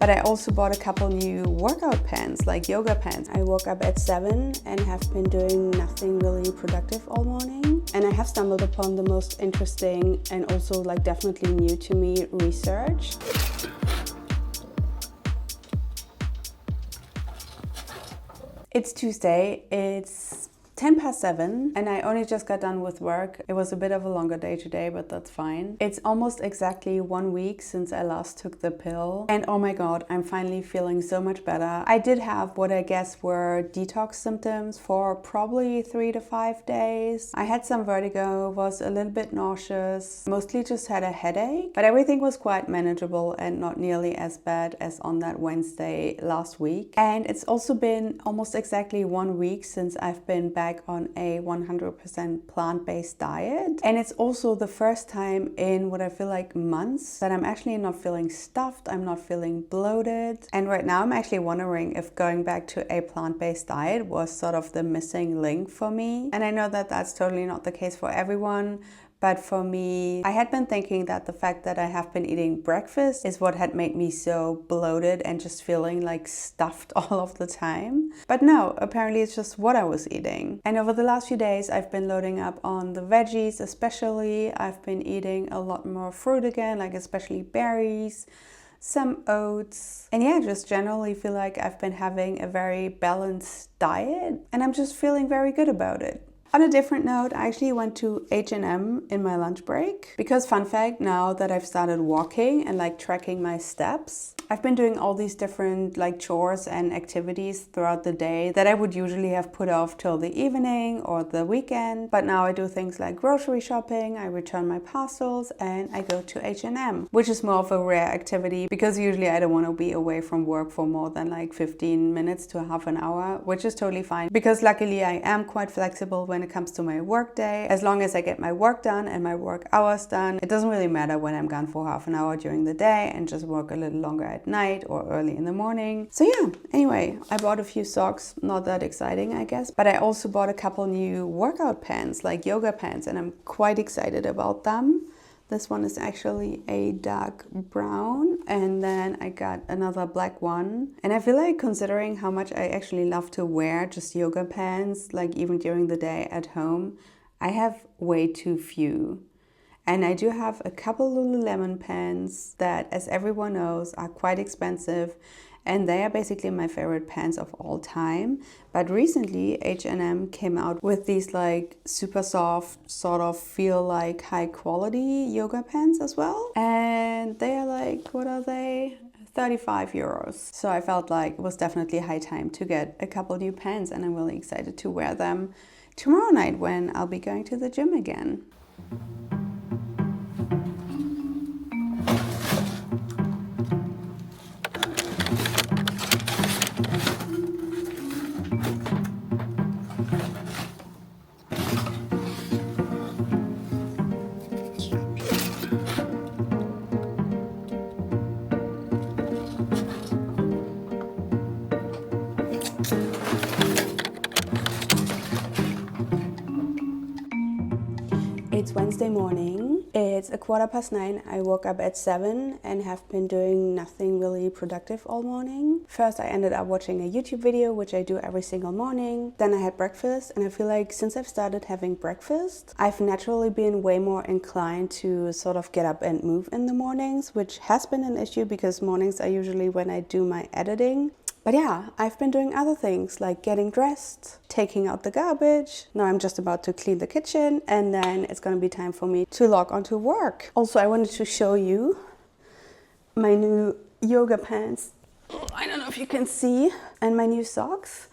But I also bought a couple new workout pants, like yoga pants. I woke up at 7 and have been doing nothing really productive all morning. And I have stumbled upon the most interesting and also like definitely new to me research. It's Tuesday, it's 7:10 and I only just got done with work. It was a bit of a longer day today, but that's fine. It's almost exactly 1 week since I last took the pill. And oh my god, I'm finally feeling so much better. I did have what I guess were detox symptoms for probably 3 to 5 days. I had some vertigo, was a little bit nauseous, mostly just had a headache, but everything was quite manageable and not nearly as bad as on that Wednesday last week. And it's also been almost exactly 1 week since I've been back on a 100% plant-based diet. And it's also the first time in what I feel like months that I'm actually not feeling stuffed, I'm not feeling bloated. And right now I'm actually wondering if going back to a plant-based diet was sort of the missing link for me. And I know that that's totally not the case for everyone. But for me, I had been thinking that the fact that I have been eating breakfast is what had made me so bloated and just feeling like stuffed all of the time. But no, apparently it's just what I was eating. And over the last few days, I've been loading up on the veggies especially. I've been eating a lot more fruit again, like especially berries, some oats. And yeah, just generally feel like I've been having a very balanced diet and I'm just feeling very good about it. On a different note, I actually went to H&M in my lunch break because fun fact, now that I've started walking and like tracking my steps, I've been doing all these different like chores and activities throughout the day that I would usually have put off till the evening or the weekend. But now I do things like grocery shopping, I return my parcels and I go to H&M, which is more of a rare activity because usually I don't want to be away from work for more than like 15 minutes to half an hour, which is totally fine because luckily I am quite flexible when it comes to my work day. As long as I get my work done and my work hours done, it doesn't really matter when I'm gone for half an hour during the day and just work a little longer at night or early in the morning. So yeah, anyway, I bought a few socks, not that exciting I guess, but I also bought a couple new workout pants, like yoga pants, and I'm quite excited about them. This one is actually a dark brown and then I got another black one. And I feel like considering how much I actually love to wear just yoga pants, like even during the day at home, I have way too few. And I do have a couple Lululemon pants that, as everyone knows, are quite expensive. And they are basically my favorite pants of all time. But recently H&M came out with these like super soft, sort of feel like high quality yoga pants as well. And they are like, what are they? 35 euros. So I felt like it was definitely high time to get a couple new pants and I'm really excited to wear them tomorrow night when I'll be going to the gym again. It's Wednesday morning. It's 9:15. I woke up at 7 and have been doing nothing really productive all morning. First, I ended up watching a YouTube video, which I do every single morning. Then I had breakfast, and I feel like since I've started having breakfast, I've naturally been way more inclined to sort of get up and move in the mornings, which has been an issue because mornings are usually when I do my editing. But yeah, I've been doing other things like getting dressed, taking out the garbage. Now I'm just about to clean the kitchen and then it's gonna be time for me to log on to work. Also, I wanted to show you my new yoga pants. I don't know if you can see, and my new socks.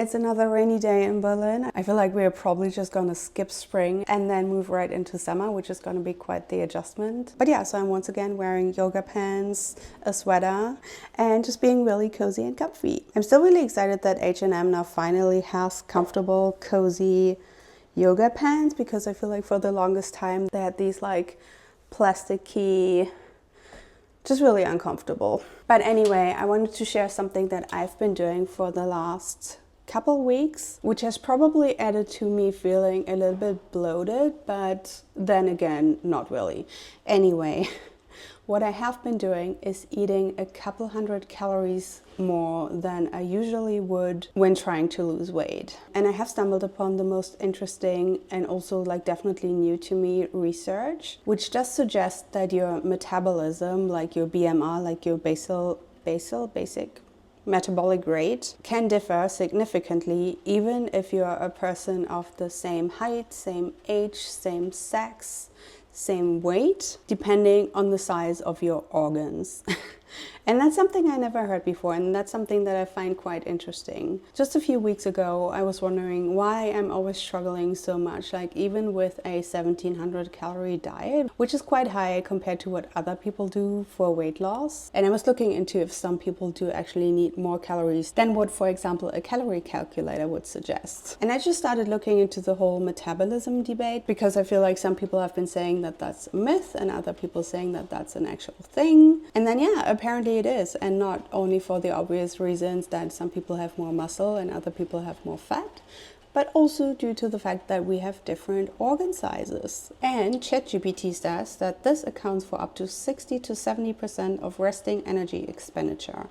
It's another rainy day in Berlin. I feel like we're probably just gonna skip spring and then move right into summer, which is gonna be quite the adjustment. But yeah, so I'm once again wearing yoga pants, a sweater, and just being really cozy and comfy. I'm still really excited that H&M now finally has comfortable, cozy yoga pants because I feel like for the longest time they had these like plasticky, just really uncomfortable. But anyway, I wanted to share something that I've been doing for the last couple weeks, which has probably added to me feeling a little bit bloated, but then again, not really. Anyway, What I have been doing is eating a couple hundred calories more than I usually would when trying to lose weight. And I have stumbled upon the most interesting and also like definitely new to me research, which does suggest that your metabolism, like your BMR, like your basic metabolic rate, can differ significantly even if you're a person of the same height, same age, same sex, same weight, depending on the size of your organs. And that's something I never heard before, and that's something that I find quite interesting. Just a few weeks ago, I was wondering why I'm always struggling so much, like even with a 1700 calorie diet, which is quite high compared to what other people do for weight loss. And I was looking into if some people do actually need more calories than what, for example, a calorie calculator would suggest. And I just started looking into the whole metabolism debate, because I feel like some people have been saying that that's a myth and other people saying that that's an actual thing. And then yeah, apparently it is, and not only for the obvious reasons that some people have more muscle and other people have more fat, but also due to the fact that we have different organ sizes. And ChatGPT says that this accounts for up to 60 to 70% of resting energy expenditure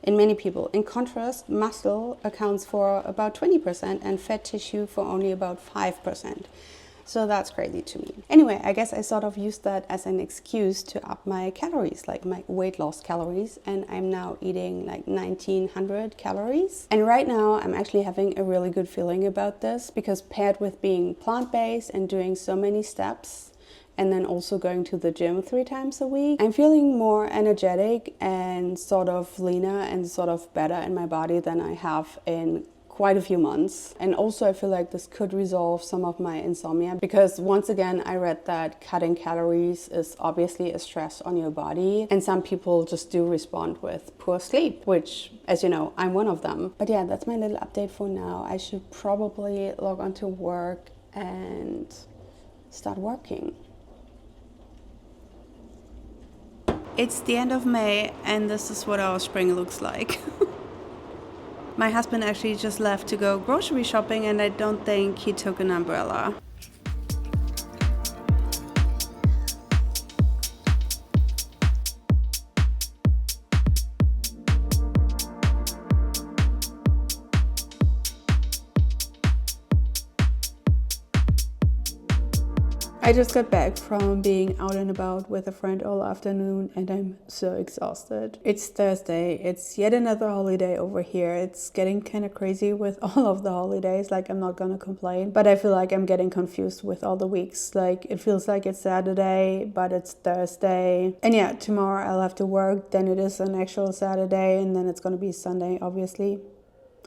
in many people. In contrast, muscle accounts for about 20% and fat tissue for only about 5%. So that's crazy to me. Anyway, I guess I sort of used that as an excuse to up my calories, like my weight loss calories, and I'm now eating like 1900 calories. And right now I'm actually having a really good feeling about this, because paired with being plant-based and doing so many steps, and then also going to the gym 3 times a week, I'm feeling more energetic and sort of leaner and sort of better in my body than I have in quite a few months. And also I feel like this could resolve some of my insomnia, because once again I read that cutting calories is obviously a stress on your body, and some people just do respond with poor sleep, which, as you know, I'm one of them. But yeah, that's my little update for now. I should probably log on to work and start working. It's the end of May and this is what our spring looks like. My husband actually just left to go grocery shopping, and I don't think he took an umbrella. I just got back from being out and about with a friend all afternoon, and I'm so exhausted. It's Thursday, it's yet another holiday over here. It's getting kind of crazy with all of the holidays, like I'm not gonna complain, but I feel like I'm getting confused with all the weeks. Like it feels like it's Saturday, but it's Thursday. And yeah, tomorrow I'll have to work, then it is an actual Saturday, and then it's gonna be Sunday, obviously.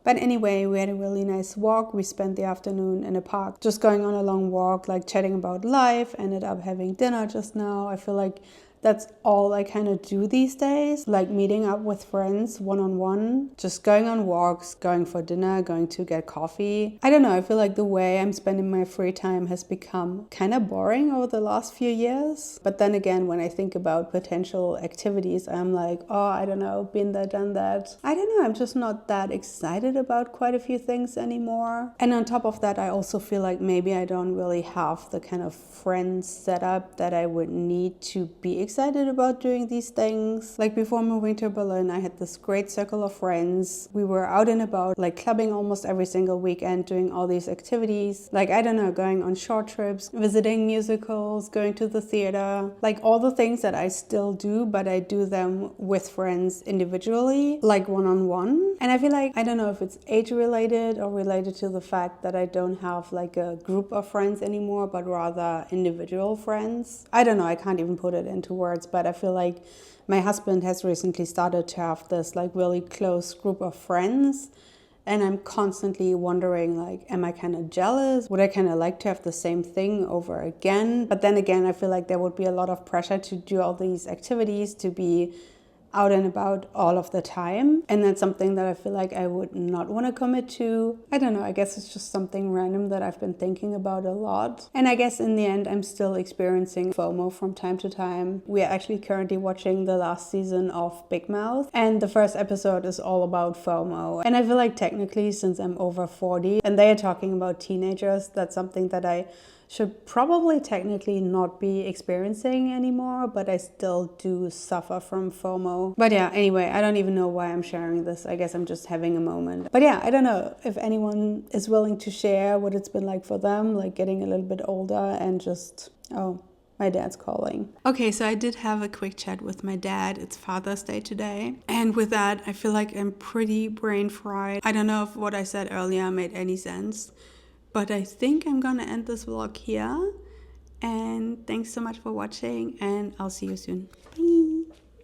But anyway, we had a really nice walk. We spent the afternoon in a park, just going on a long walk, like chatting about life. Ended up having dinner just now. I feel like that's all I kind of do these days, like meeting up with friends one-on-one, just going on walks, going for dinner, going to get coffee. I don't know, I feel like the way I'm spending my free time has become kind of boring over the last few years. But then again, when I think about potential activities, I'm like, oh, I don't know, been there, done that. I don't know, I'm just not that excited about quite a few things anymore. And on top of that, I also feel like maybe I don't really have the kind of friends set up that I would need to be excited about doing these things. Like before moving to Berlin, I had this great circle of friends. We were out and about, like clubbing almost every single weekend, doing all these activities. Like, I don't know, going on short trips, visiting musicals, going to the theater, like all the things that I still do, but I do them with friends individually, like one-on-one. And I feel like, I don't know if it's age related or related to the fact that I don't have like a group of friends anymore, but rather individual friends. I don't know, I can't even put it into words, but I feel like my husband has recently started to have this like really close group of friends, and I'm constantly wondering, like, am I kind of jealous? Would I kind of like to have the same thing over again? But then again, I feel like there would be a lot of pressure to do all these activities, to be out and about all of the time, and that's something that I feel like I would not want to commit to. I don't know, I guess it's just something random that I've been thinking about a lot. And I guess in the end I'm still experiencing FOMO from time to time. We are actually currently watching the last season of Big Mouth, and the first episode is all about FOMO. And I feel like technically, since I'm over 40 and they are talking about teenagers, that's something that I should probably technically not be experiencing anymore, but I still do suffer from FOMO. But yeah, anyway, I don't even know why I'm sharing this. I guess I'm just having a moment. But yeah, I don't know if anyone is willing to share what it's been like for them, like getting a little bit older and just, oh, my dad's calling. Okay, so I did have a quick chat with my dad. It's Father's Day today. And with that, I feel like I'm pretty brain fried. I don't know if what I said earlier made any sense, but I think I'm gonna end this vlog here. And thanks so much for watching, and I'll see you soon. Bye!